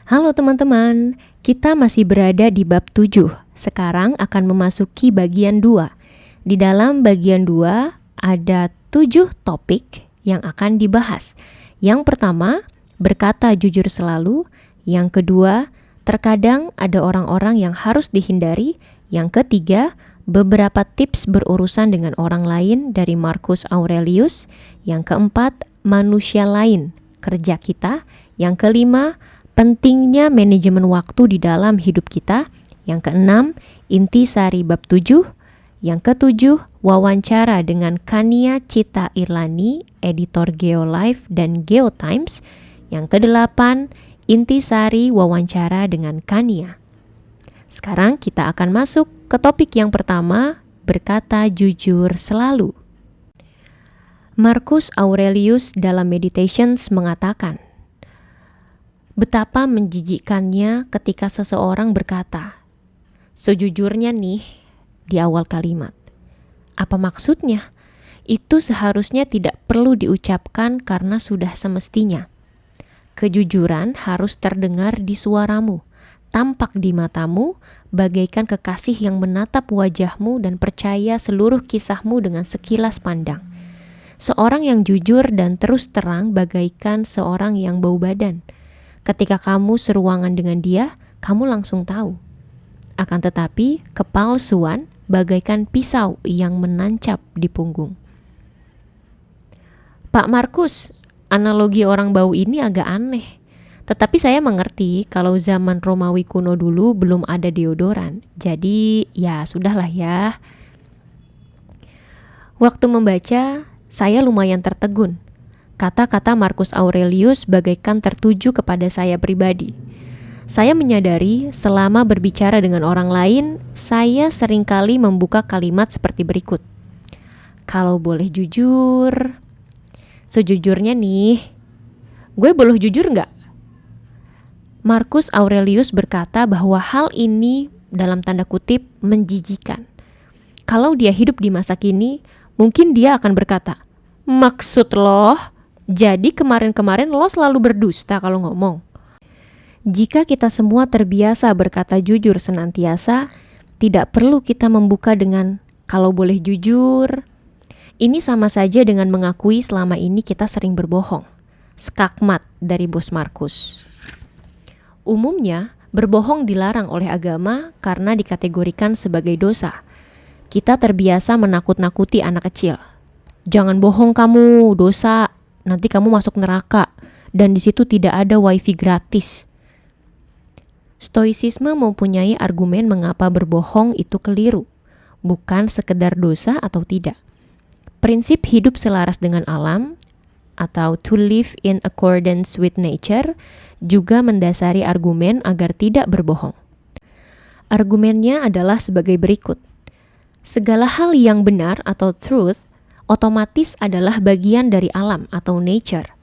Halo teman-teman, kita masih berada di bab 7. Sekarang akan memasuki bagian 2. Di dalam bagian 2 ada 7 topik yang akan dibahas. Yang pertama, berkata jujur selalu. Yang kedua, terkadang ada orang-orang yang harus dihindari. Yang ketiga, beberapa tips berurusan dengan orang lain dari Marcus Aurelius. Yang keempat, manusia lain, kerja kita. Yang kelima, pentingnya manajemen waktu di dalam hidup kita. Yang keenam, intisari bab 7. Yang ketujuh, wawancara dengan Kania Cita Irlani, editor Geolife dan Geotimes. Yang kedelapan, intisari wawancara dengan Kania. Sekarang kita akan masuk ke topik yang pertama, berkata jujur selalu. Marcus Aurelius dalam Meditations mengatakan, betapa menjijikkannya ketika seseorang berkata, sejujurnya nih, di awal kalimat. Apa maksudnya? Itu seharusnya tidak perlu diucapkan karena sudah semestinya. Kejujuran harus terdengar di suaramu, tampak di matamu, bagaikan kekasih yang menatap wajahmu dan percaya seluruh kisahmu dengan sekilas pandang. Seorang yang jujur dan terus terang bagaikan seorang yang bau badan. Ketika kamu seruangan dengan dia, kamu langsung tahu. Akan tetapi, kepalsuan bagaikan pisau yang menancap di punggung. Pak Markus, analogi orang bau ini agak aneh. Tetapi saya mengerti kalau zaman Romawi kuno dulu belum ada deodoran. Jadi, ya sudahlah ya. Waktu membaca, saya lumayan tertegun. Kata-kata Marcus Aurelius bagaikan tertuju kepada saya pribadi. Saya menyadari selama berbicara dengan orang lain, saya seringkali membuka kalimat seperti berikut. Kalau boleh jujur, sejujurnya nih, gue boleh jujur nggak? Marcus Aurelius berkata bahwa hal ini dalam tanda kutip menjijikan. Kalau dia hidup di masa kini, mungkin dia akan berkata, maksud loh, jadi kemarin-kemarin lo selalu berdusta kalau ngomong. Jika kita semua terbiasa berkata jujur senantiasa, tidak perlu kita membuka dengan kalau boleh jujur. Ini sama saja dengan mengakui selama ini kita sering berbohong. Skakmat dari Bos Markus. Umumnya, berbohong dilarang oleh agama karena dikategorikan sebagai dosa. Kita terbiasa menakut-nakuti anak kecil. Jangan bohong kamu, dosa. Nanti kamu masuk neraka dan di situ tidak ada wifi gratis. Stoicisme mempunyai argumen mengapa berbohong itu keliru, bukan sekedar dosa atau tidak. Prinsip hidup selaras dengan alam atau to live in accordance with nature juga mendasari argumen agar tidak berbohong. Argumennya adalah sebagai berikut. Segala hal yang benar atau truth otomatis adalah bagian dari alam atau nature.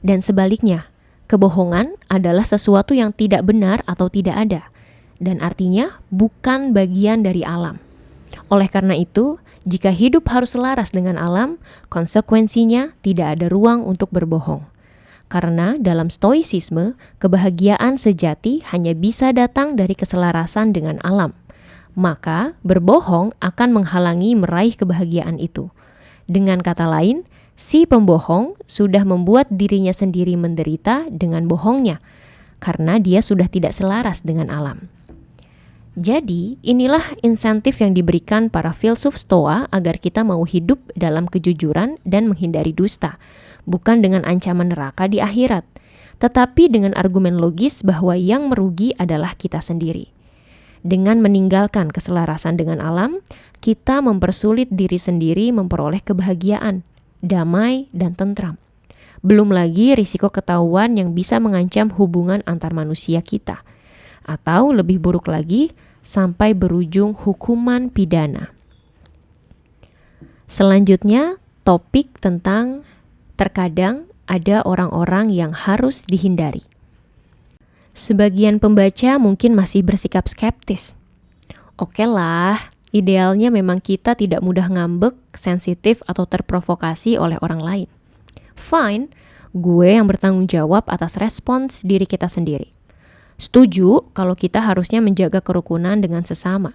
Dan sebaliknya, kebohongan adalah sesuatu yang tidak benar atau tidak ada. Dan artinya bukan bagian dari alam. Oleh karena itu, jika hidup harus selaras dengan alam, konsekuensinya tidak ada ruang untuk berbohong. Karena dalam stoicisme, kebahagiaan sejati hanya bisa datang dari keselarasan dengan alam. Maka, berbohong akan menghalangi meraih kebahagiaan itu. Dengan kata lain, si pembohong sudah membuat dirinya sendiri menderita dengan bohongnya, karena dia sudah tidak selaras dengan alam. Jadi, inilah insentif yang diberikan para filsuf Stoa agar kita mau hidup dalam kejujuran dan menghindari dusta, bukan dengan ancaman neraka di akhirat, tetapi dengan argumen logis bahwa yang merugi adalah kita sendiri. Dengan meninggalkan keselarasan dengan alam, kita mempersulit diri sendiri memperoleh kebahagiaan, damai, dan tentram. Belum lagi risiko ketahuan yang bisa mengancam hubungan antar manusia kita. Atau lebih buruk lagi, sampai berujung hukuman pidana. Selanjutnya, topik tentang terkadang ada orang-orang yang harus dihindari. Sebagian pembaca mungkin masih bersikap skeptis. Oke lah, idealnya memang kita tidak mudah ngambek, sensitif, atau terprovokasi oleh orang lain. Fine, gue yang bertanggung jawab atas respons diri kita sendiri. Setuju kalau kita harusnya menjaga kerukunan dengan sesama.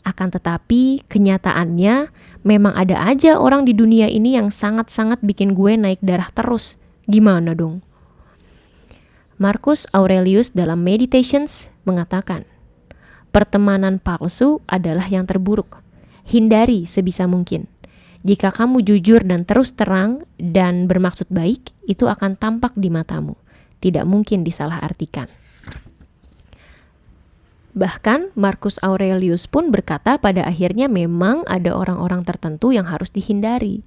Akan tetapi kenyataannya memang ada aja orang di dunia ini yang sangat-sangat bikin gue naik darah terus. Gimana dong? Marcus Aurelius dalam Meditations mengatakan, pertemanan palsu adalah yang terburuk. Hindari sebisa mungkin. Jika kamu jujur dan terus terang dan bermaksud baik, itu akan tampak di matamu. Tidak mungkin disalahartikan. Bahkan Marcus Aurelius pun berkata pada akhirnya memang ada orang-orang tertentu yang harus dihindari.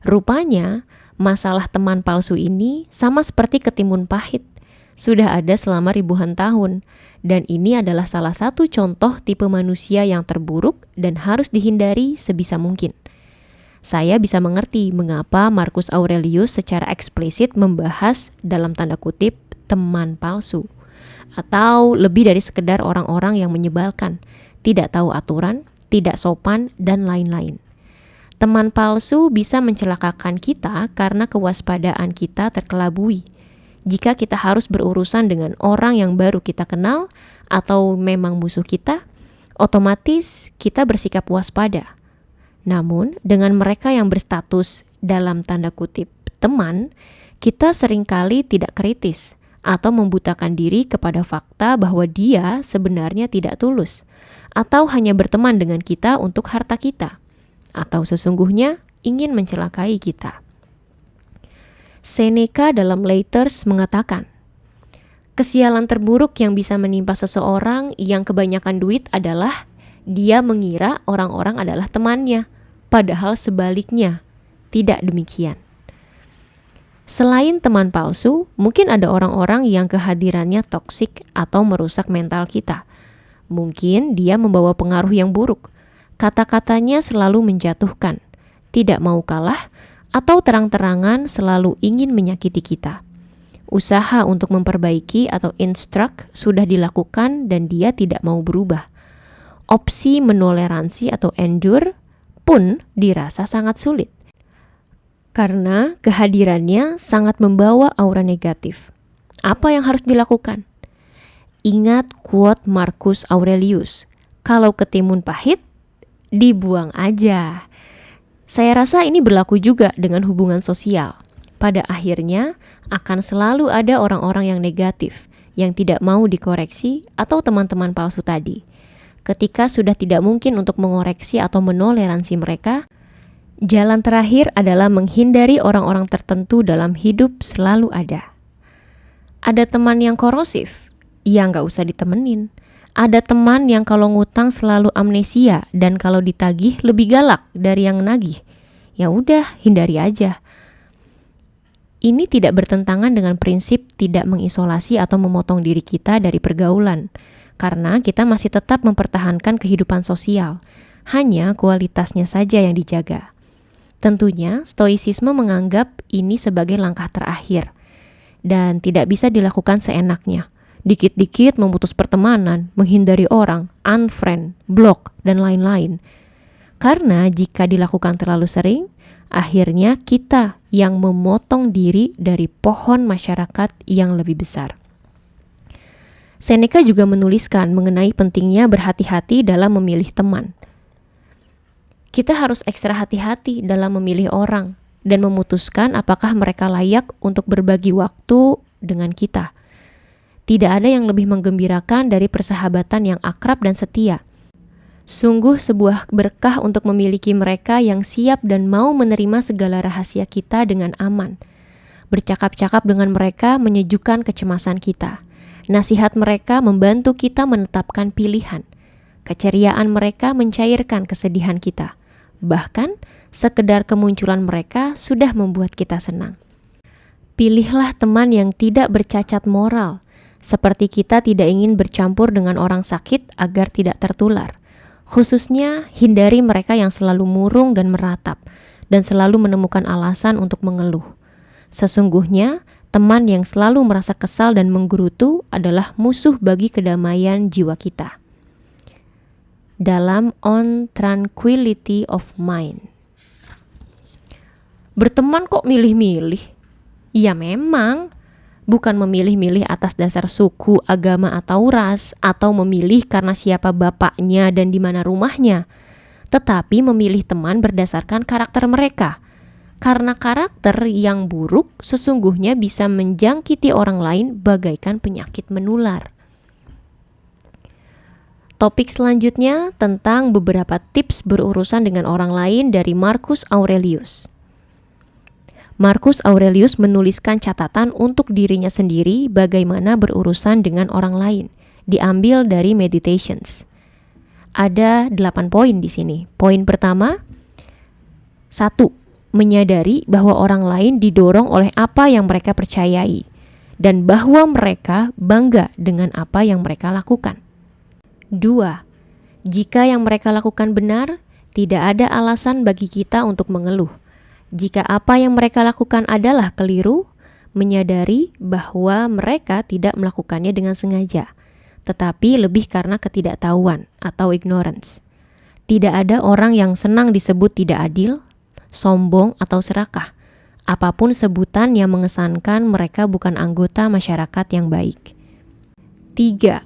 Rupanya, masalah teman palsu ini sama seperti ketimun pahit. Sudah ada selama ribuan tahun, dan ini adalah salah satu contoh tipe manusia yang terburuk dan harus dihindari sebisa mungkin. Saya bisa mengerti mengapa Marcus Aurelius secara eksplisit membahas dalam tanda kutip teman palsu. Atau lebih dari sekedar orang-orang yang menyebalkan, tidak tahu aturan, tidak sopan, dan lain-lain. Teman palsu bisa mencelakakan kita karena kewaspadaan kita terkelabui. Jika kita harus berurusan dengan orang yang baru kita kenal atau memang musuh kita, otomatis kita bersikap waspada. Namun, dengan mereka yang berstatus dalam tanda kutip teman, kita seringkali tidak kritis atau membutakan diri kepada fakta bahwa dia sebenarnya tidak tulus, atau hanya berteman dengan kita untuk harta kita, atau sesungguhnya ingin mencelakai kita. Seneca dalam Letters mengatakan, kesialan terburuk yang bisa menimpa seseorang yang kebanyakan duit adalah dia mengira orang-orang adalah temannya, padahal sebaliknya, tidak demikian. Selain teman palsu, mungkin ada orang-orang yang kehadirannya toksik atau merusak mental kita. Mungkin dia membawa pengaruh yang buruk. Kata-katanya selalu menjatuhkan, tidak mau kalah, atau terang-terangan selalu ingin menyakiti kita. Usaha untuk memperbaiki atau instruct sudah dilakukan dan dia tidak mau berubah. Opsi menoleransi atau endure pun dirasa sangat sulit. Karena kehadirannya sangat membawa aura negatif. Apa yang harus dilakukan? Ingat quote Marcus Aurelius, kalau ketimun pahit, dibuang aja. Saya rasa ini berlaku juga dengan hubungan sosial. Pada akhirnya akan selalu ada orang-orang yang negatif, yang tidak mau dikoreksi atau teman-teman palsu tadi. Ketika sudah tidak mungkin untuk mengoreksi atau menoleransi mereka, jalan terakhir adalah menghindari orang-orang tertentu dalam hidup selalu ada. Ada teman yang korosif, ya nggak usah ditemenin. Ada teman yang kalau ngutang selalu amnesia dan kalau ditagih lebih galak dari yang nagih. Ya udah, hindari aja. Ini tidak bertentangan dengan prinsip tidak mengisolasi atau memotong diri kita dari pergaulan, karena kita masih tetap mempertahankan kehidupan sosial. Hanya kualitasnya saja yang dijaga. Tentunya, stoicisme menganggap ini sebagai langkah terakhir dan tidak bisa dilakukan seenaknya. Dikit-dikit memutus pertemanan, menghindari orang, unfriend, block, dan lain-lain. Karena jika dilakukan terlalu sering, akhirnya kita yang memotong diri dari pohon masyarakat yang lebih besar. Seneca juga menuliskan mengenai pentingnya berhati-hati dalam memilih teman. Kita harus ekstra hati-hati dalam memilih orang dan memutuskan apakah mereka layak untuk berbagi waktu dengan kita. Tidak ada yang lebih menggembirakan dari persahabatan yang akrab dan setia. Sungguh sebuah berkah untuk memiliki mereka yang siap dan mau menerima segala rahasia kita dengan aman. Bercakap-cakap dengan mereka menyejukkan kecemasan kita. Nasihat mereka membantu kita menetapkan pilihan. Keceriaan mereka mencairkan kesedihan kita. Bahkan, sekedar kemunculan mereka sudah membuat kita senang. Pilihlah teman yang tidak bercacat moral, seperti kita tidak ingin bercampur dengan orang sakit agar tidak tertular. Khususnya, hindari mereka yang selalu murung dan meratap, dan selalu menemukan alasan untuk mengeluh. Sesungguhnya, teman yang selalu merasa kesal dan menggerutu adalah musuh bagi kedamaian jiwa kita. Dalam On Tranquility of Mind. Berteman kok milih-milih? Ya memang, bukan memilih-milih atas dasar suku, agama, atau ras, atau memilih karena siapa bapaknya dan di mana rumahnya, tetapi memilih teman berdasarkan karakter mereka. Karena karakter yang buruk sesungguhnya bisa menjangkiti orang lain bagaikan penyakit menular. Topik selanjutnya tentang beberapa tips berurusan dengan orang lain dari Marcus Aurelius. Marcus Aurelius menuliskan catatan untuk dirinya sendiri bagaimana berurusan dengan orang lain, diambil dari Meditations. Ada 8 poin di sini. Poin pertama, 1. Menyadari bahwa orang lain didorong oleh apa yang mereka percayai dan bahwa mereka bangga dengan apa yang mereka lakukan. 2. Jika yang mereka lakukan benar, tidak ada alasan bagi kita untuk mengeluh. Jika apa yang mereka lakukan adalah keliru, menyadari bahwa mereka tidak melakukannya dengan sengaja, tetapi lebih karena ketidaktahuan atau ignorance. Tidak ada orang yang senang disebut tidak adil, sombong, atau serakah. Apapun sebutan yang mengesankan mereka bukan anggota masyarakat yang baik. 3.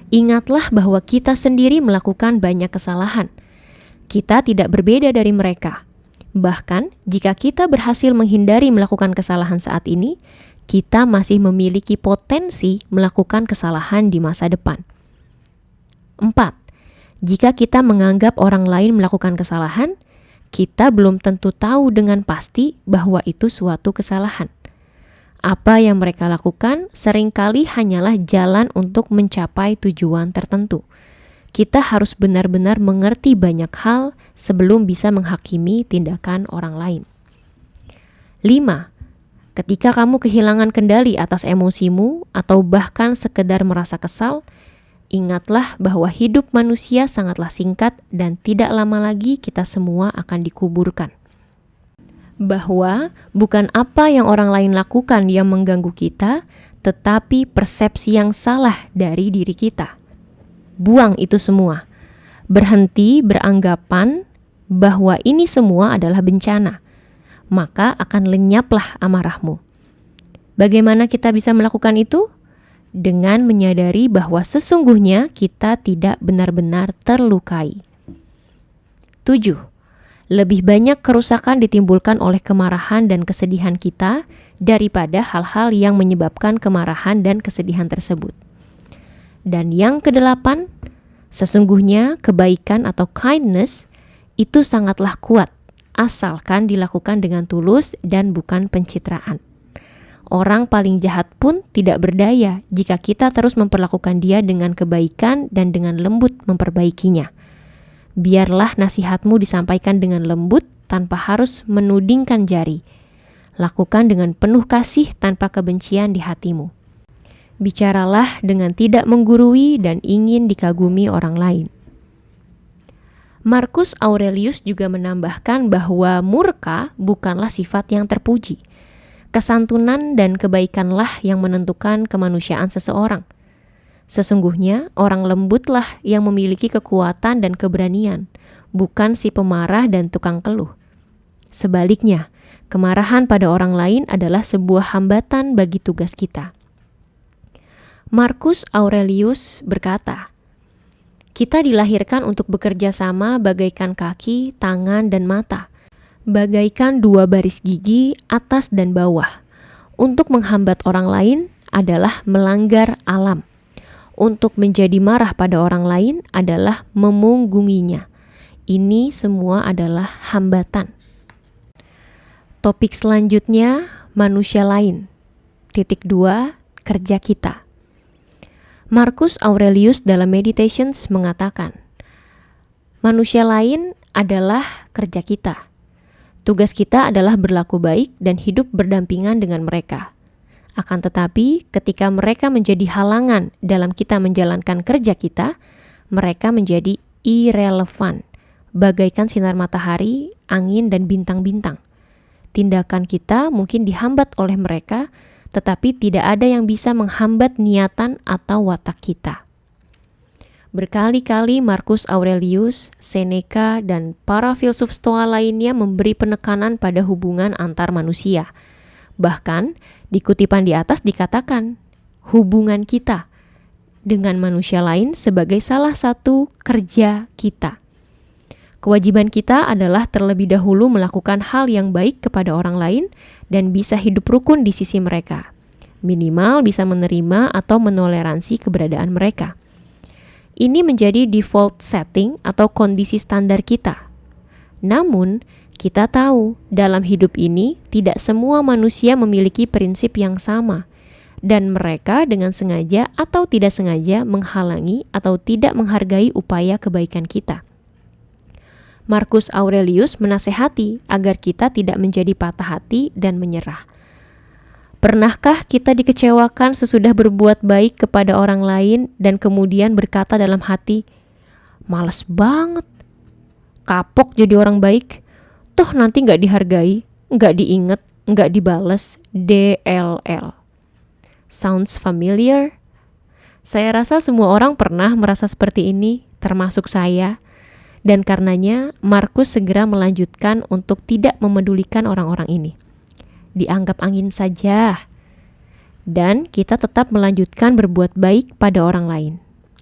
Ingatlah bahwa kita sendiri melakukan banyak kesalahan. Kita tidak berbeda dari mereka. Bahkan, jika kita berhasil menghindari melakukan kesalahan saat ini, kita masih memiliki potensi melakukan kesalahan di masa depan. 4. Jika kita menganggap orang lain melakukan kesalahan, kita belum tentu tahu dengan pasti bahwa itu suatu kesalahan. Apa yang mereka lakukan seringkali hanyalah jalan untuk mencapai tujuan tertentu. Kita harus benar-benar mengerti banyak hal sebelum bisa menghakimi tindakan orang lain. 5. Ketika kamu kehilangan kendali atas emosimu atau bahkan sekedar merasa kesal, ingatlah bahwa hidup manusia sangatlah singkat dan tidak lama lagi kita semua akan dikuburkan. Bahwa bukan apa yang orang lain lakukan yang mengganggu kita, tetapi persepsi yang salah dari diri kita. Buang itu semua. Berhenti beranggapan bahwa ini semua adalah bencana. Maka akan lenyaplah amarahmu. Bagaimana kita bisa melakukan itu? Dengan menyadari bahwa sesungguhnya kita tidak benar-benar terlukai. 7. Lebih banyak kerusakan ditimbulkan oleh kemarahan dan kesedihan kita daripada hal-hal yang menyebabkan kemarahan dan kesedihan tersebut. Dan yang ke-8, sesungguhnya kebaikan atau kindness itu sangatlah kuat, asalkan dilakukan dengan tulus dan bukan pencitraan. Orang paling jahat pun tidak berdaya jika kita terus memperlakukan dia dengan kebaikan dan dengan lembut memperbaikinya. Biarlah nasihatmu disampaikan dengan lembut tanpa harus menudingkan jari. Lakukan dengan penuh kasih tanpa kebencian di hatimu. Bicaralah dengan tidak menggurui dan ingin dikagumi orang lain. Marcus Aurelius juga menambahkan bahwa murka bukanlah sifat yang terpuji. Kesantunan dan kebaikanlah yang menentukan kemanusiaan seseorang. Sesungguhnya orang lembutlah yang memiliki kekuatan dan keberanian, bukan si pemarah dan tukang keluh. Sebaliknya, kemarahan pada orang lain adalah sebuah hambatan bagi tugas kita. Marcus Aurelius berkata, kita dilahirkan untuk bekerja sama bagaikan kaki, tangan, dan mata, bagaikan 2 baris gigi atas dan bawah. Untuk menghambat orang lain adalah melanggar alam. Untuk menjadi marah pada orang lain adalah memunggunginya. Ini semua adalah hambatan. Topik selanjutnya, manusia lain. 2. Kerja kita. Marcus Aurelius dalam Meditations mengatakan, manusia lain adalah kerja kita. Tugas kita adalah berlaku baik dan hidup berdampingan dengan mereka. Akan tetapi, ketika mereka menjadi halangan dalam kita menjalankan kerja kita, mereka menjadi irrelevan, bagaikan sinar matahari, angin, dan bintang-bintang. Tindakan kita mungkin dihambat oleh mereka, tetapi tidak ada yang bisa menghambat niatan atau watak kita. Berkali-kali Marcus Aurelius, Seneca, dan para filsuf Stoa lainnya memberi penekanan pada hubungan antar manusia. Bahkan di kutipan di atas dikatakan hubungan kita dengan manusia lain sebagai salah satu kerja kita. Kewajiban kita adalah terlebih dahulu melakukan hal yang baik kepada orang lain dan bisa hidup rukun di sisi mereka. Minimal bisa menerima atau menoleransi keberadaan mereka. Ini menjadi default setting atau kondisi standar kita. Namun, kita tahu dalam hidup ini tidak semua manusia memiliki prinsip yang sama, dan mereka dengan sengaja atau tidak sengaja menghalangi atau tidak menghargai upaya kebaikan kita. Marcus Aurelius menasehati agar kita tidak menjadi patah hati dan menyerah. Pernahkah kita dikecewakan sesudah berbuat baik kepada orang lain dan kemudian berkata dalam hati, "Males banget, kapok jadi orang baik, toh nanti gak dihargai, gak diinget, gak dibales, DLL." Sounds familiar? Saya rasa semua orang pernah merasa seperti ini, termasuk saya. Dan karenanya, Markus segera melanjutkan untuk tidak memedulikan orang-orang ini. Dianggap angin saja. Dan kita tetap melanjutkan berbuat baik pada orang lain.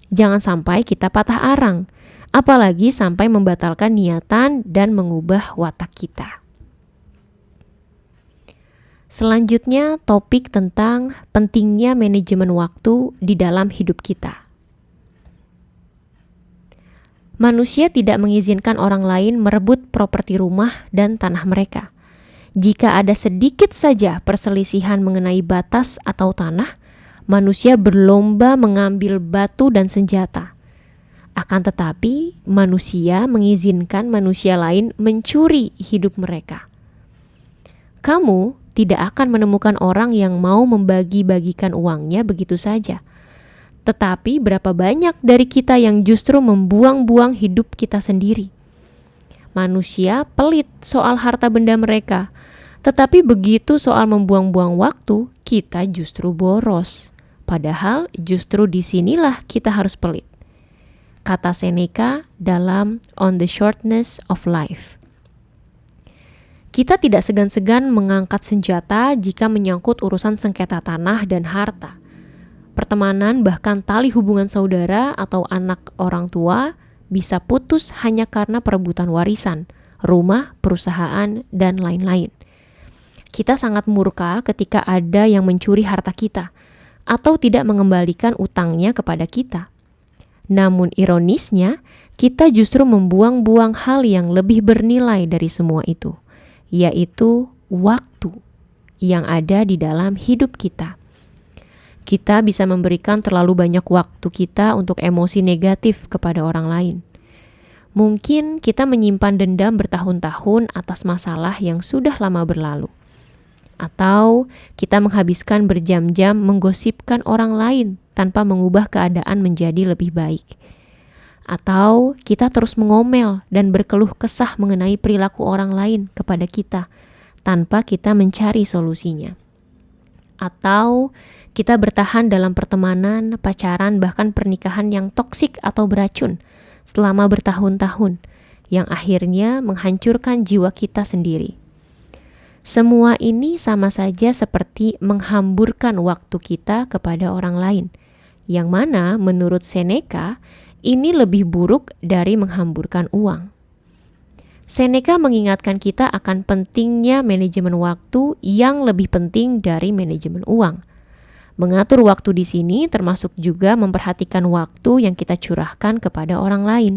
Jangan sampai kita patah arang, apalagi sampai membatalkan niatan dan mengubah watak kita. Selanjutnya, topik tentang pentingnya manajemen waktu di dalam hidup kita. Manusia tidak mengizinkan orang lain merebut properti rumah dan tanah mereka. Jika ada sedikit saja perselisihan mengenai batas atau tanah, manusia berlomba mengambil batu dan senjata. Akan tetapi, manusia mengizinkan manusia lain mencuri hidup mereka. Kamu tidak akan menemukan orang yang mau membagi-bagikan uangnya begitu saja. Tetapi berapa banyak dari kita yang justru membuang-buang hidup kita sendiri. Manusia pelit soal harta benda mereka, tetapi begitu soal membuang-buang waktu, kita justru boros. Padahal justru disinilah kita harus pelit. Kata Seneca dalam On the Shortness of Life. Kita tidak segan-segan mengangkat senjata jika menyangkut urusan sengketa tanah dan harta. Pertemanan bahkan tali hubungan saudara atau anak orang tua bisa putus hanya karena perebutan warisan, rumah, perusahaan, dan lain-lain. Kita sangat murka ketika ada yang mencuri harta kita atau tidak mengembalikan utangnya kepada kita. Namun ironisnya, kita justru membuang-buang hal yang lebih bernilai dari semua itu, yaitu waktu yang ada di dalam hidup kita. Kita bisa memberikan terlalu banyak waktu kita untuk emosi negatif kepada orang lain. Mungkin kita menyimpan dendam bertahun-tahun atas masalah yang sudah lama berlalu. Atau kita menghabiskan berjam-jam menggosipkan orang lain tanpa mengubah keadaan menjadi lebih baik. Atau kita terus mengomel dan berkeluh kesah mengenai perilaku orang lain kepada kita tanpa kita mencari solusinya. Atau kita bertahan dalam pertemanan, pacaran, bahkan pernikahan yang toksik atau beracun selama bertahun-tahun, yang akhirnya menghancurkan jiwa kita sendiri. Semua ini sama saja seperti menghamburkan waktu kita kepada orang lain, yang mana menurut Seneca ini lebih buruk dari menghamburkan uang. Seneca mengingatkan kita akan pentingnya manajemen waktu yang lebih penting dari manajemen uang. Mengatur waktu di sini termasuk juga memperhatikan waktu yang kita curahkan kepada orang lain.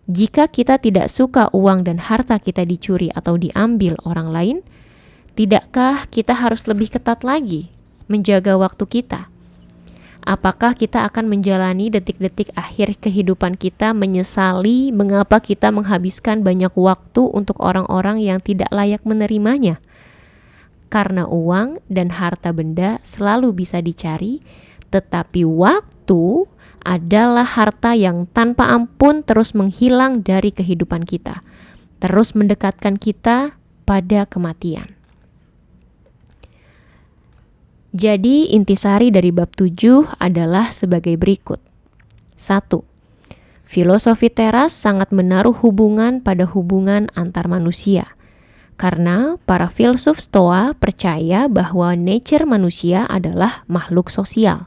Jika kita tidak suka uang dan harta kita dicuri atau diambil orang lain, tidakkah kita harus lebih ketat lagi menjaga waktu kita? Apakah kita akan menjalani detik-detik akhir kehidupan kita menyesali mengapa kita menghabiskan banyak waktu untuk orang-orang yang tidak layak menerimanya? Karena uang dan harta benda selalu bisa dicari, tetapi waktu adalah harta yang tanpa ampun terus menghilang dari kehidupan kita, terus mendekatkan kita pada kematian. Jadi intisari dari bab 7 adalah sebagai berikut. 1. Filosofi teras sangat menaruh hubungan pada hubungan antar manusia. Karena para filsuf Stoa percaya bahwa nature manusia adalah makhluk sosial.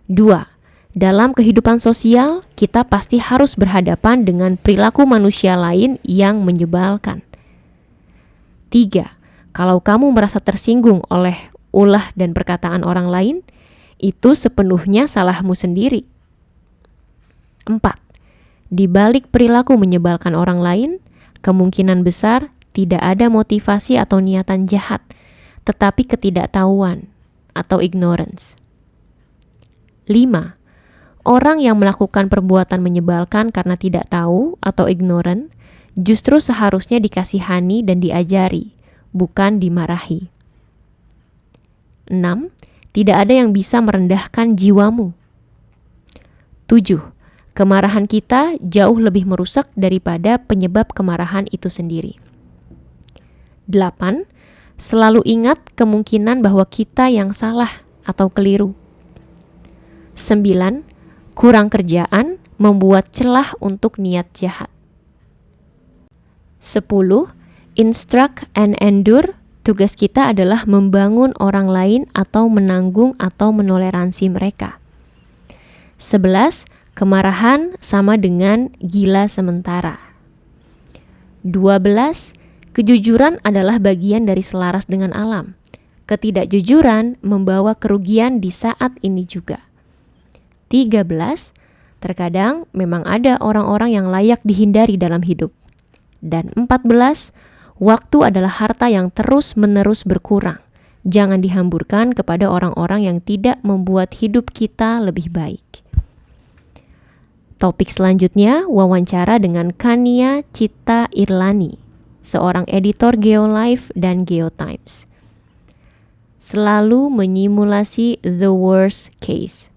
2. Dalam kehidupan sosial, kita pasti harus berhadapan dengan perilaku manusia lain yang menyebalkan. 3. Kalau kamu merasa tersinggung oleh ulah dan perkataan orang lain, itu sepenuhnya salahmu sendiri. 4. Di balik perilaku menyebalkan orang lain, kemungkinan besar tidak ada motivasi atau niatan jahat, tetapi ketidaktahuan atau ignorance. 5. Orang yang melakukan perbuatan menyebalkan karena tidak tahu atau ignorant justru seharusnya dikasihani dan diajari, bukan dimarahi. 6. Tidak ada yang bisa merendahkan jiwamu. 7. Kemarahan kita jauh lebih merusak daripada penyebab kemarahan itu sendiri. 8. Selalu ingat kemungkinan bahwa kita yang salah atau keliru. 9. Kurang kerjaan membuat celah untuk niat jahat. 10. Instruct and endure. Tugas kita adalah membangun orang lain atau menanggung atau menoleransi mereka. 11. Kemarahan sama dengan gila sementara. 12. Kejujuran adalah bagian dari selaras dengan alam. Ketidakjujuran membawa kerugian di saat ini juga. 13. Terkadang memang ada orang-orang yang layak dihindari dalam hidup. Dan 14. Waktu adalah harta yang terus-menerus berkurang. Jangan dihamburkan kepada orang-orang yang tidak membuat hidup kita lebih baik. Topik selanjutnya, wawancara dengan Kania Cita Irlani, seorang editor Geolife dan Geotimes. Selalu menyimulasi the worst case.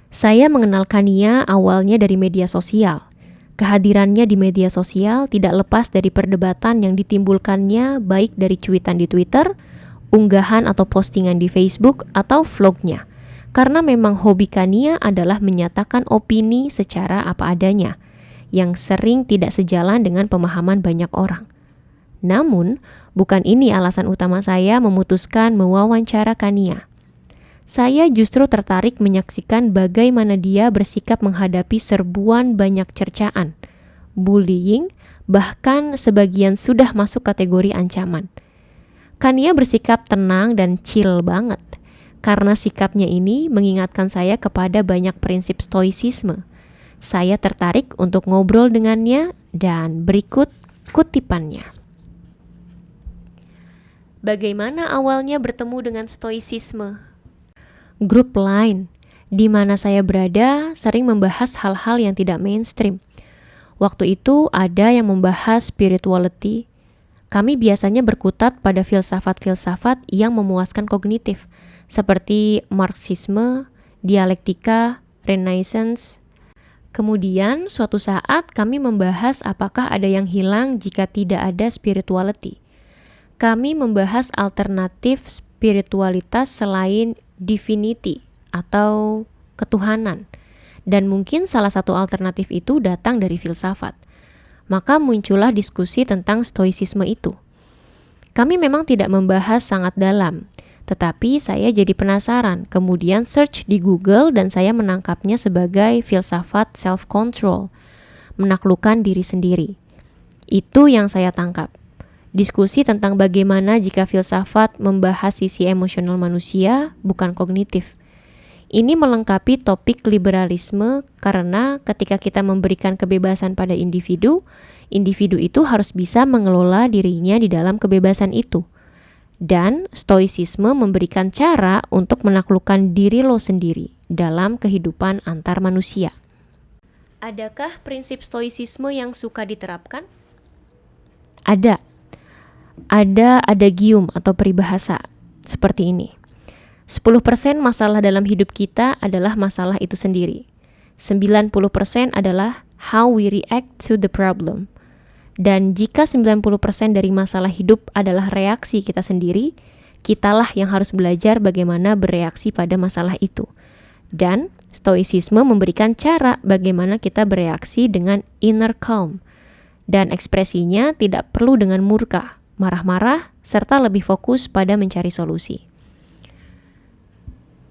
Saya mengenal Kania awalnya dari media sosial. Kehadirannya di media sosial tidak lepas dari perdebatan yang ditimbulkannya baik dari cuitan di Twitter, unggahan atau postingan di Facebook, atau vlognya. Karena memang hobi Kania adalah menyatakan opini secara apa adanya, yang sering tidak sejalan dengan pemahaman banyak orang. Namun, bukan ini alasan utama saya memutuskan mewawancara Kania. Saya justru tertarik menyaksikan bagaimana dia bersikap menghadapi serbuan banyak cercaan, bullying, bahkan sebagian sudah masuk kategori ancaman. Kania bersikap tenang dan chill banget, karena sikapnya ini mengingatkan saya kepada banyak prinsip stoicisme. Saya tertarik untuk ngobrol dengannya dan berikut kutipannya. Bagaimana awalnya bertemu dengan stoicisme? Grup Line, di mana saya berada, sering membahas hal-hal yang tidak mainstream. Waktu itu ada yang membahas spirituality. Kami biasanya berkutat pada filsafat-filsafat yang memuaskan kognitif, seperti Marxisme, dialektika, Renaissance. Kemudian suatu saat kami membahas apakah ada yang hilang jika tidak ada spirituality. Kami membahas alternatif spiritualitas selain divinity atau ketuhanan, dan mungkin salah satu alternatif itu datang dari filsafat. Maka muncullah diskusi tentang stoicisme itu. Kami memang tidak membahas sangat dalam, tetapi saya jadi penasaran, kemudian search di Google dan saya menangkapnya sebagai filsafat self-control, menaklukkan diri sendiri. Itu yang saya tangkap. Diskusi tentang bagaimana jika filsafat membahas sisi emosional manusia, bukan kognitif. Ini melengkapi topik liberalisme karena ketika kita memberikan kebebasan pada individu, individu itu harus bisa mengelola dirinya di dalam kebebasan itu. Dan stoicisme memberikan cara untuk menaklukkan diri lo sendiri dalam kehidupan antar manusia. Adakah prinsip stoicisme yang suka diterapkan? Ada adagium atau peribahasa seperti ini. 10% masalah dalam hidup kita adalah masalah itu sendiri. 90% adalah how we react to the problem. Dan jika 90% dari masalah hidup adalah reaksi kita sendiri, kitalah yang harus belajar bagaimana bereaksi pada masalah itu. Dan stoicisme memberikan cara bagaimana kita bereaksi dengan inner calm, Dan ekspresinya tidak perlu dengan murka, marah-marah, serta lebih fokus pada mencari solusi.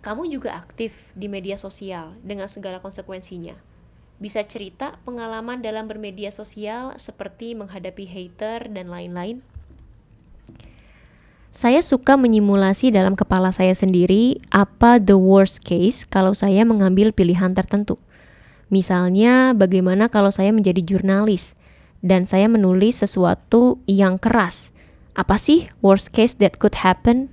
Kamu juga aktif di media sosial dengan segala konsekuensinya. Bisa cerita pengalaman dalam bermedia sosial seperti menghadapi hater dan lain-lain? Saya suka menyimulasi dalam kepala saya sendiri apa the worst case kalau saya mengambil pilihan tertentu. Misalnya, bagaimana kalau saya menjadi jurnalis dan saya menulis sesuatu yang keras. Apa sih worst case that could happen?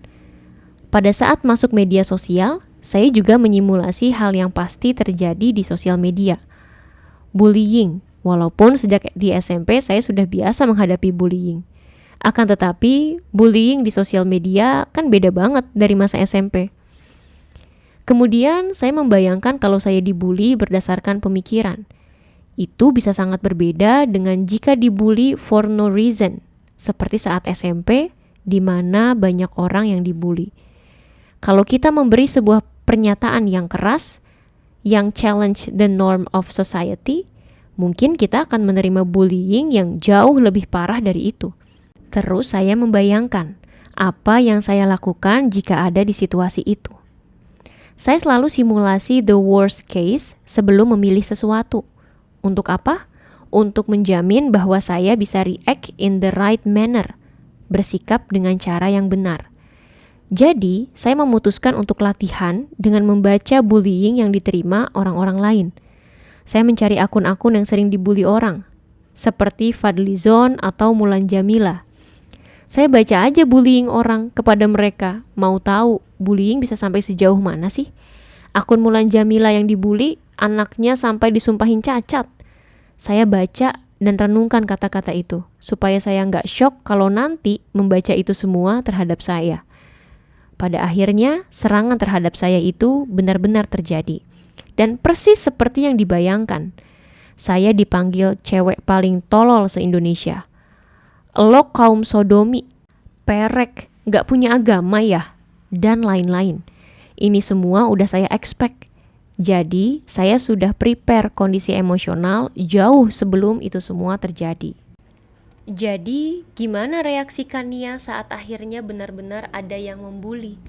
Pada saat masuk media sosial, saya juga menyimulasi hal yang pasti terjadi di sosial media. Bullying, walaupun sejak di SMP saya sudah biasa menghadapi bullying. Akan tetapi, bullying di sosial media kan beda banget dari masa SMP. Kemudian saya membayangkan kalau saya dibully berdasarkan pemikiran. Itu bisa sangat berbeda dengan jika dibully for no reason, seperti saat SMP, di mana banyak orang yang dibully. Kalau kita memberi sebuah pernyataan yang keras, yang challenge the norm of society, mungkin kita akan menerima bullying yang jauh lebih parah dari itu. Terus saya membayangkan apa yang saya lakukan jika ada di situasi itu. Saya selalu simulasi the worst case sebelum memilih sesuatu. Untuk apa? Untuk menjamin bahwa saya bisa react in the right manner, bersikap dengan cara yang benar. Jadi, saya memutuskan untuk latihan dengan membaca bullying yang diterima orang-orang lain. Saya mencari akun-akun yang sering dibully orang, seperti Fadlizon atau Mulan Jamila. Saya baca aja bullying orang kepada mereka, mau tahu bullying bisa sampai sejauh mana sih? Akun Mulan Jamila yang dibully, anaknya sampai disumpahin cacat. Saya baca dan renungkan kata-kata itu, supaya saya nggak shock kalau nanti membaca itu semua terhadap saya. Pada akhirnya, serangan terhadap saya itu benar-benar terjadi. Dan persis seperti yang dibayangkan. Saya dipanggil cewek paling tolol se-Indonesia. Lo kaum sodomi, perek, gak punya agama ya, dan lain-lain. Ini semua udah saya expect. Jadi, saya sudah prepare kondisi emosional jauh sebelum itu semua terjadi. Jadi, gimana reaksi Kania saat akhirnya benar-benar ada yang membuli?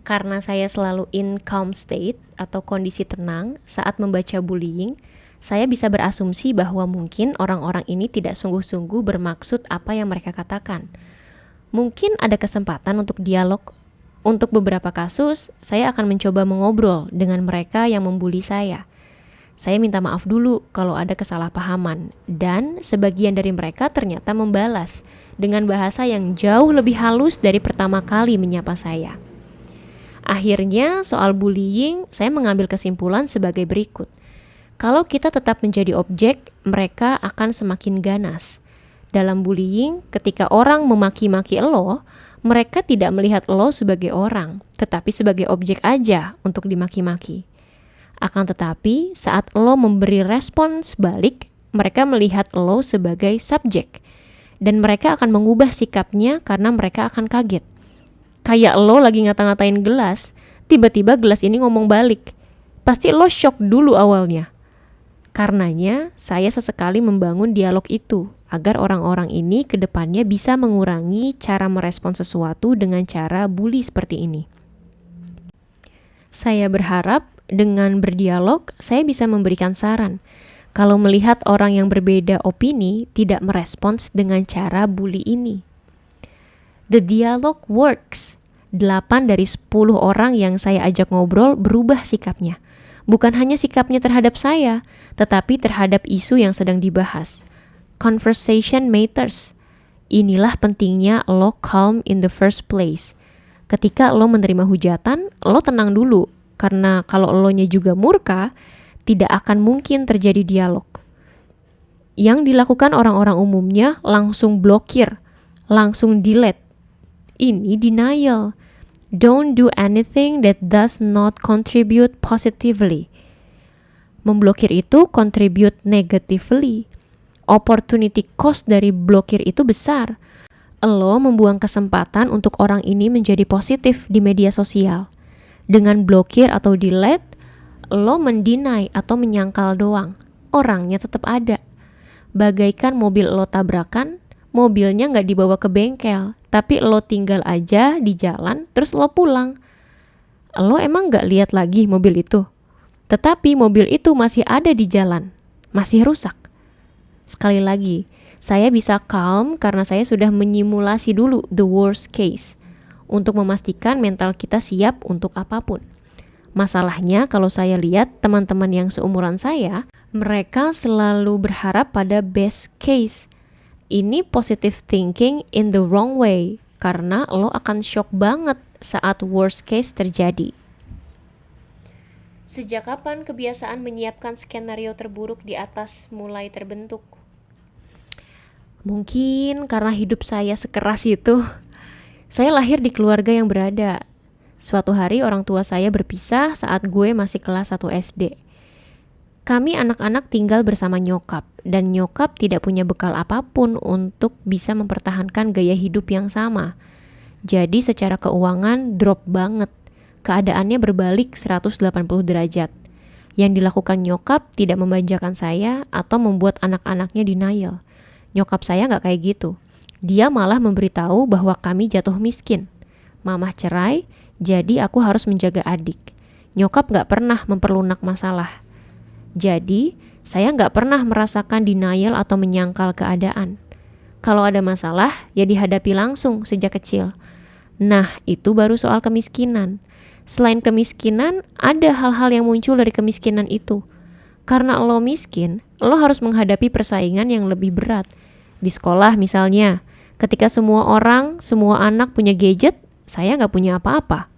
Karena saya selalu in calm state atau kondisi tenang saat membaca bullying, saya bisa berasumsi bahwa mungkin orang-orang ini tidak sungguh-sungguh bermaksud apa yang mereka katakan. Mungkin ada kesempatan untuk dialog. Untuk beberapa kasus, saya akan mencoba mengobrol dengan mereka yang membuli saya. Saya minta maaf dulu kalau ada kesalahpahaman, dan sebagian dari mereka ternyata membalas dengan bahasa yang jauh lebih halus dari pertama kali menyapa saya. Akhirnya, soal bullying, saya mengambil kesimpulan sebagai berikut. Kalau kita tetap menjadi objek, mereka akan semakin ganas. Dalam bullying, ketika orang memaki-maki lo, mereka tidak melihat lo sebagai orang, tetapi sebagai objek aja untuk dimaki-maki. Akan tetapi, saat lo memberi respons balik, mereka melihat lo sebagai subjek. Dan mereka akan mengubah sikapnya karena mereka akan kaget. Kayak lo lagi ngata-ngatain gelas, tiba-tiba gelas ini ngomong balik. Pasti lo shock dulu awalnya. Karenanya, saya sesekali membangun dialog itu, agar orang-orang ini ke depannya bisa mengurangi cara merespon sesuatu dengan cara bully seperti ini. Saya berharap dengan berdialog, saya bisa memberikan saran. Kalau melihat orang yang berbeda opini tidak merespons dengan cara bully ini. The dialogue works. 8 dari 10 orang yang saya ajak ngobrol berubah sikapnya. Bukan hanya sikapnya terhadap saya, tetapi terhadap isu yang sedang dibahas. Conversation matters. Inilah pentingnya lo calm in the first place. Ketika lo menerima hujatan, lo tenang dulu. Karena kalau lo-nya juga murka, tidak akan mungkin terjadi dialog. Yang dilakukan orang-orang umumnya langsung blokir, langsung delete. Ini denial. Don't do anything that does not contribute positively. Memblokir itu contribute negatively. Opportunity cost dari blokir itu besar. Lo membuang kesempatan untuk orang ini menjadi positif di media sosial. Dengan blokir atau delete, lo mendeny atau menyangkal doang. Orangnya tetap ada. Bagaikan mobil lo tabrakan, mobilnya nggak dibawa ke bengkel, tapi lo tinggal aja di jalan, terus lo pulang. Lo emang nggak lihat lagi mobil itu? Tetapi mobil itu masih ada di jalan, masih rusak. Sekali lagi, saya bisa calm karena saya sudah menyimulasi dulu the worst case untuk memastikan mental kita siap untuk apapun. Masalahnya kalau saya lihat teman-teman yang seumuran saya, mereka selalu berharap pada best case. Ini positive thinking in the wrong way, karena lo akan shock banget saat worst case terjadi. Sejak kapan kebiasaan menyiapkan skenario terburuk di atas mulai terbentuk? Mungkin karena hidup saya sekeras itu. Saya lahir di keluarga yang berada. Suatu hari orang tua saya berpisah saat gue masih kelas 1 SD. Kami anak-anak tinggal bersama nyokap, dan nyokap tidak punya bekal apapun untuk bisa mempertahankan gaya hidup yang sama. Jadi secara keuangan drop banget. Keadaannya berbalik 180 derajat. Yang dilakukan nyokap tidak memanjakan saya atau membuat anak-anaknya denial. Nyokap saya gak kayak gitu. Dia malah memberitahu bahwa kami jatuh miskin. Mamah cerai, jadi aku harus menjaga adik. Nyokap gak pernah memperlunak masalah. Jadi, saya gak pernah merasakan denial atau menyangkal keadaan. Kalau ada masalah, ya dihadapi langsung sejak kecil. Nah, itu baru soal kemiskinan. Selain kemiskinan, ada hal-hal yang muncul dari kemiskinan itu. Karena lo miskin, lo harus menghadapi persaingan yang lebih berat. Di sekolah misalnya, ketika semua anak punya gadget, saya gak punya apa-apa.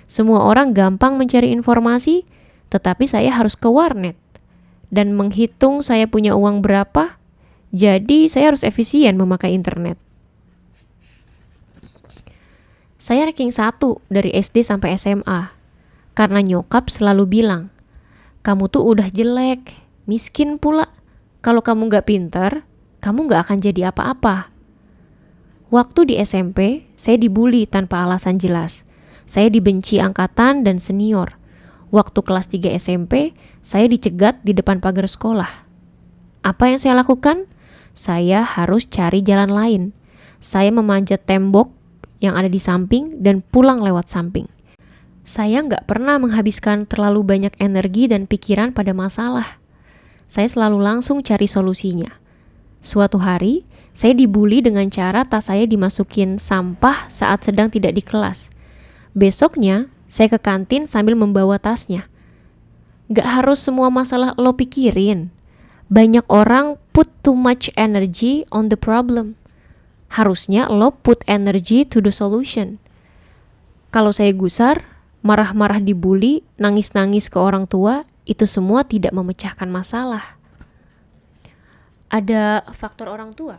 Semua orang gampang mencari informasi, tetapi saya harus ke warnet dan menghitung saya punya uang berapa, jadi saya harus efisien memakai internet. Saya ranking 1 dari SD sampai SMA, karena nyokap selalu bilang, kamu tuh udah jelek, miskin pula, kalau kamu gak pintar, kamu gak akan jadi apa-apa. Waktu di SMP, saya dibully tanpa alasan jelas. Saya dibenci angkatan dan senior. Waktu kelas 3 SMP, saya dicegat di depan pagar sekolah. Apa yang saya lakukan? Saya harus cari jalan lain. Saya memanjat tembok yang ada di samping dan pulang lewat samping. Saya nggak pernah menghabiskan terlalu banyak energi dan pikiran pada masalah. Saya selalu langsung cari solusinya. Suatu hari, saya dibully dengan cara tas saya dimasukin sampah saat sedang tidak di kelas. Besoknya, saya ke kantin sambil membawa tasnya. Gak harus semua masalah lo pikirin. Banyak orang put too much energy on the problem. Harusnya lo put energy to the solution. Kalau saya gusar, marah-marah dibully, nangis-nangis ke orang tua, itu semua tidak memecahkan masalah. Ada faktor orang tua.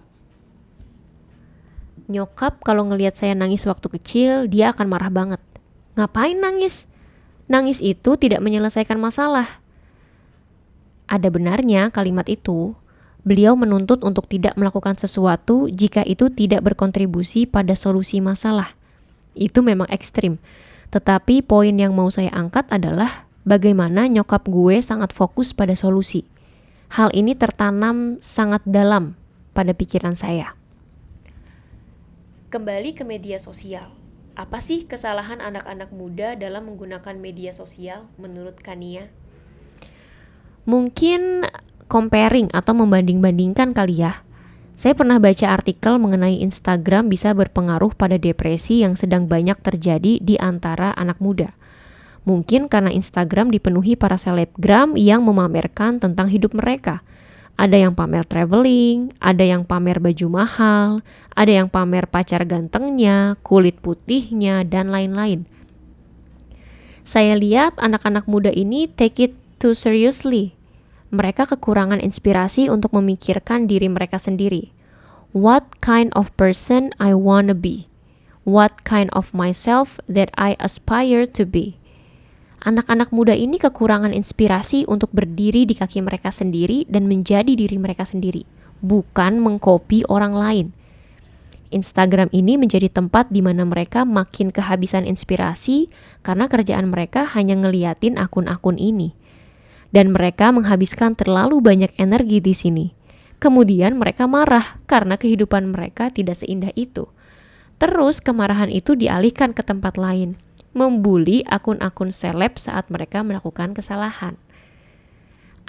Nyokap kalau ngelihat saya nangis waktu kecil, dia akan marah banget. Ngapain nangis? Nangis itu tidak menyelesaikan masalah. Ada benarnya kalimat itu. Beliau menuntut untuk tidak melakukan sesuatu jika itu tidak berkontribusi pada solusi masalah. Itu memang ekstrim. Tetapi poin yang mau saya angkat adalah bagaimana nyokap gue sangat fokus pada solusi. Hal ini tertanam sangat dalam pada pikiran saya. Kembali ke media sosial. Apa sih kesalahan anak-anak muda dalam menggunakan media sosial menurut Kania? Mungkin comparing atau membanding-bandingkan kali ya. Saya pernah baca artikel mengenai Instagram bisa berpengaruh pada depresi yang sedang banyak terjadi di antara anak muda. Mungkin karena Instagram dipenuhi para selebgram yang memamerkan tentang hidup mereka. Ada yang pamer traveling, ada yang pamer baju mahal, ada yang pamer pacar gantengnya, kulit putihnya, dan lain-lain. Saya lihat anak-anak muda ini take it too seriously. Mereka kekurangan inspirasi untuk memikirkan diri mereka sendiri. What kind of person I wanna be? What kind of myself that I aspire to be? Anak-anak muda ini kekurangan inspirasi untuk berdiri di kaki mereka sendiri dan menjadi diri mereka sendiri, bukan mengkopi orang lain. Instagram ini menjadi tempat di mana mereka makin kehabisan inspirasi karena kerjaan mereka hanya ngeliatin akun-akun ini. Dan mereka menghabiskan terlalu banyak energi di sini. Kemudian mereka marah karena kehidupan mereka tidak seindah itu. Terus kemarahan itu dialihkan ke tempat lain, membuli akun-akun seleb saat mereka melakukan kesalahan.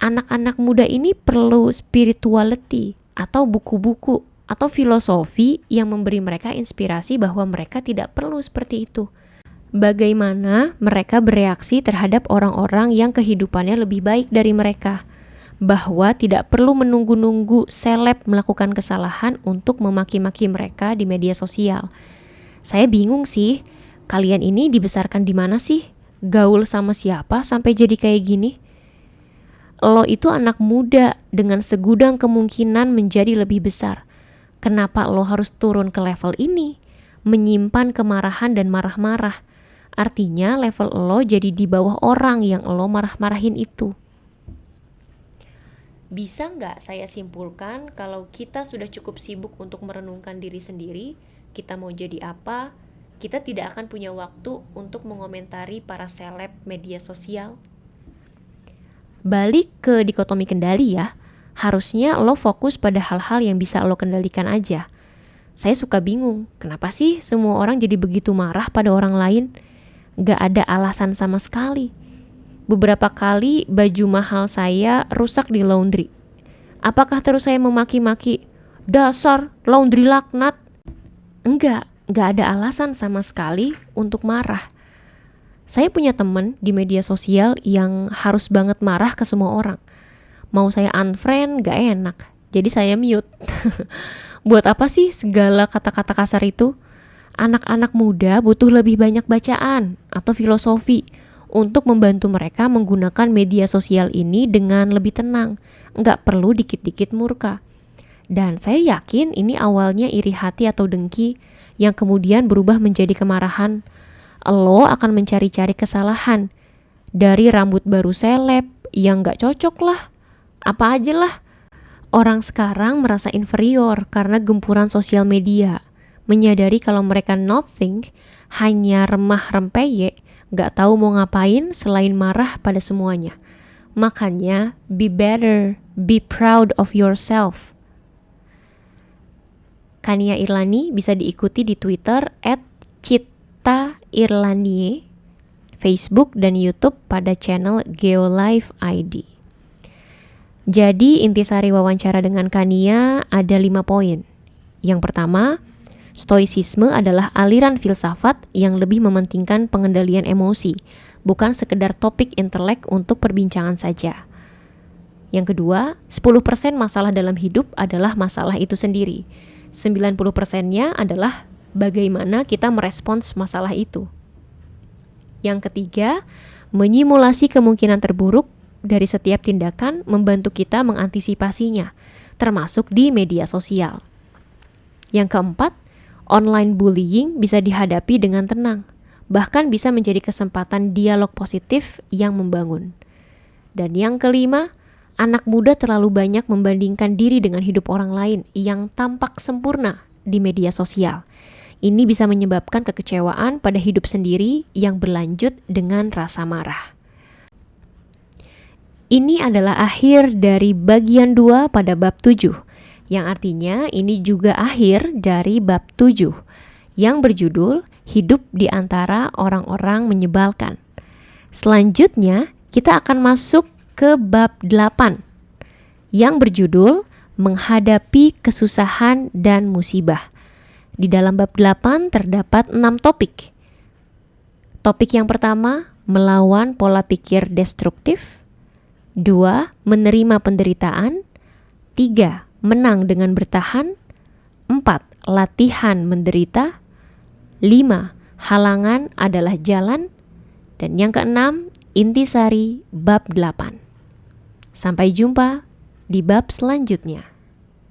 Anak-anak muda ini perlu spirituality atau buku-buku atau filosofi yang memberi mereka inspirasi bahwa mereka tidak perlu seperti itu. Bagaimana mereka bereaksi terhadap orang-orang yang kehidupannya lebih baik dari mereka, bahwa tidak perlu menunggu-nunggu seleb melakukan kesalahan untuk memaki-maki mereka di media sosial. Saya bingung sih, kalian ini dibesarkan di mana sih? Gaul sama siapa sampai jadi kayak gini? Lo itu anak muda dengan segudang kemungkinan menjadi lebih besar. Kenapa lo harus turun ke level ini? Menyimpan kemarahan dan marah-marah. Artinya level lo jadi di bawah orang yang lo marah-marahin itu. Bisa nggak saya simpulkan kalau kita sudah cukup sibuk untuk merenungkan diri sendiri, kita mau jadi apa, kita tidak akan punya waktu untuk mengomentari para seleb media sosial? Balik ke dikotomi kendali ya, harusnya lo fokus pada hal-hal yang bisa lo kendalikan aja. Saya suka bingung, kenapa sih semua orang jadi begitu marah pada orang lain? Gak ada alasan sama sekali. Beberapa kali baju mahal saya rusak di laundry. Apakah terus saya memaki-maki, dasar laundry laknat? Enggak ada alasan sama sekali untuk marah. Saya punya teman di media sosial yang harus banget marah ke semua orang. Mau saya unfriend gak enak, jadi saya mute. Buat apa sih segala kata-kata kasar itu? Anak-anak muda butuh lebih banyak bacaan atau filosofi untuk membantu mereka menggunakan media sosial ini dengan lebih tenang, nggak perlu dikit-dikit murka. Dan saya yakin ini awalnya iri hati atau dengki yang kemudian berubah menjadi kemarahan. Lo akan mencari-cari kesalahan dari rambut baru seleb yang nggak cocok lah, apa aja lah. Orang sekarang merasa inferior karena gempuran sosial media, menyadari kalau mereka nothing, hanya remah rempeyek, gak tahu mau ngapain selain marah pada semuanya. Makanya, be better, be proud of yourself. Kania Irlani bisa diikuti di Twitter @citairlanie, Facebook dan YouTube pada channel Geolife ID. Jadi intisari wawancara dengan Kania ada 5 poin. Yang pertama, Stoicisme adalah aliran filsafat yang lebih mementingkan pengendalian emosi, bukan sekedar topik intelek untuk perbincangan saja. Yang kedua, 10% masalah dalam hidup adalah masalah itu sendiri. 90%-nya adalah bagaimana kita merespons masalah itu. Yang ketiga, menyimulasi kemungkinan terburuk dari setiap tindakan membantu kita mengantisipasinya, termasuk di media sosial. Yang keempat, online bullying bisa dihadapi dengan tenang, bahkan bisa menjadi kesempatan dialog positif yang membangun. Dan yang kelima, anak muda terlalu banyak membandingkan diri dengan hidup orang lain yang tampak sempurna di media sosial. Ini bisa menyebabkan kekecewaan pada hidup sendiri yang berlanjut dengan rasa marah. Ini adalah akhir dari bagian 2 pada bab 7. Yang artinya ini juga akhir dari bab 7 yang berjudul Hidup di Antara Orang-orang Menyebalkan. Selanjutnya kita akan masuk ke bab 8 yang berjudul Menghadapi Kesusahan dan Musibah. Di dalam bab 8 terdapat 6 topik. Topik yang pertama, melawan pola pikir destruktif. 2. Menerima penderitaan. 3. Menang dengan bertahan. 4. Latihan menderita. 5. Halangan adalah jalan. Dan yang keenam, intisari bab 8. Sampai jumpa di bab selanjutnya.